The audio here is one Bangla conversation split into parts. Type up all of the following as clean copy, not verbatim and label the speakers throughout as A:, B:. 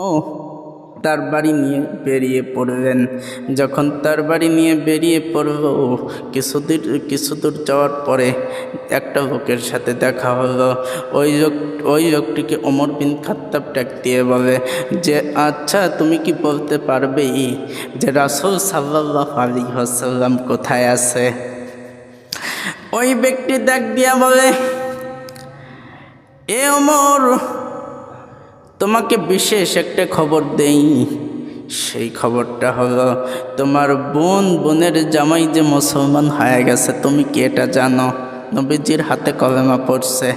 A: ও তার বাড়ি নিয়ে বেরিয়ে পড়লেন। যখন তার বাড়ি নিয়ে বেরিয়ে পড়ল, কিছু দূর যাওয়ার পরে একটা লোকের সাথে দেখা হলো। ওই লোকটিকে ওমর বিন খাত্তাব ডাক দিয়ে বলে যে, আচ্ছা তুমি কি বলতে পারবে যে রাসূল সাল্লাল্লাহু আলাইহি ওয়াসাল্লাম কোথায় আছে? ওই ব্যক্তি ডাক দিয়া বলে, এ ওমর, তোমাকে বিশেষ একটা খবর দেই। সেই খবরটা হলো, তোমার বোনের জামাই যে মুসলমান হয়ে গেছে, তুমি কি এটা জানো? নবীজির হাতে কলেমা পড়ছে।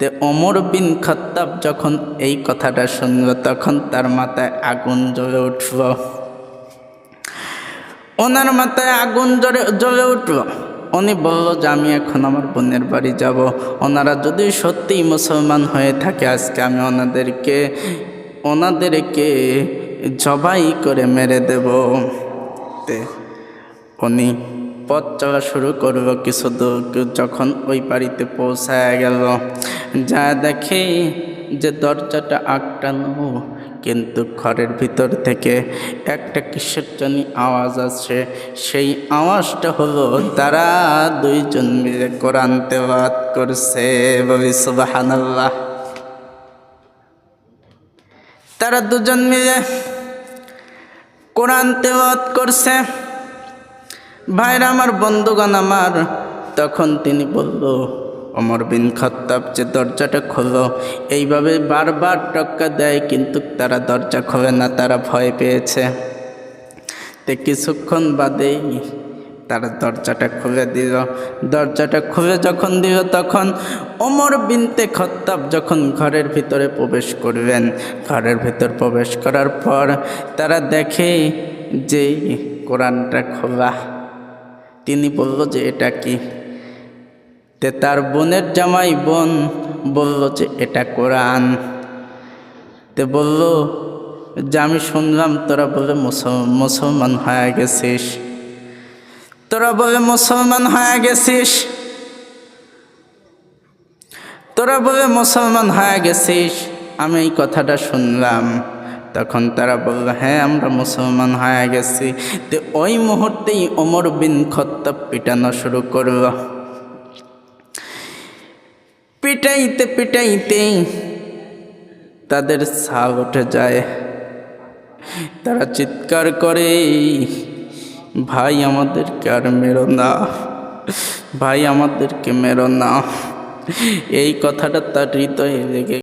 A: তে ওমর বিন খাত্তাব যখন এই কথাটা শুনল, তখন তার মাথায় আগুন জ্বলে উঠল। ওনার মাথায় আগুন জ্বলে উঠল। উনি বলল যে আমি এখন আমার বোনের বাড়ি যাব। ওনারা যদি সত্যিই মুসলমান হয়ে থাকে, আজকে আমি ওনাদেরকে জবাই করে মেরে দেব। উনি পথ চলা শুরু করল। কিছু দূর যখন ওই বাড়িতে পৌঁছায় গেল, যা দেখে যে দরজাটা আটকানো, কিন্তু ঘরের ভিতর থেকে একটা কিসের জানি আওয়াজ আসছে। সেই আওয়াজটা হলো তারা দুইজন মিলে কোরআন তেলাওয়াত করছে। বলি সুবহানাল্লাহ। তারা দুজন মিলে কোরআন তেলাওয়াত করছে। ভাইরা আমার, বন্ধুগণ আমার, তখন তিনি বলল, ওমর বিন খাত্তাব যে দরজাটা খোলো। এইভাবে বারবার টক্কা দেয়, কিন্তু তারা দরজা খোলে না, তারা ভয় পেয়েছে। তে কিছুক্ষণ বাদেই তারা দরজাটা খুলে দিল। দরজাটা খুলে যখন দিল, তখন ওমর বিনতে খাত্তাব যখন ঘরের ভিতরে প্রবেশ করবেন, ঘরের ভিতর প্রবেশ করার পর তারা দেখে যে কোরআনটা খোলা। তিনি বলল যে এটা কি? তে তার বোনের জামাই বোন বলল যে এটা কোরআন। তে বলল যে আমি শুনলাম তোরা বলে মুসলমান হয়ে গেছিস, তোরা বলে মুসলমান হয়ে গেছিস, তোরা বলে মুসলমান হয়ে গেছিস। আমি এই কথাটা শুনলাম। তখন তারা বলল, হ্যাঁ আমরা মুসলমান হয়ে গেছি। তো ওই মুহূর্তেই ওমর বিন খাত্তাব পিটানো শুরু করল। পিটাইতে পিটাইতে তাদের ছাল উঠে যায়। তারা চিৎকার করে, ভাই আমাদেরকে আর মেরো না, ভাই আমাদেরকে মেরো না। এই কথাটা তার হৃদয়ে লেগে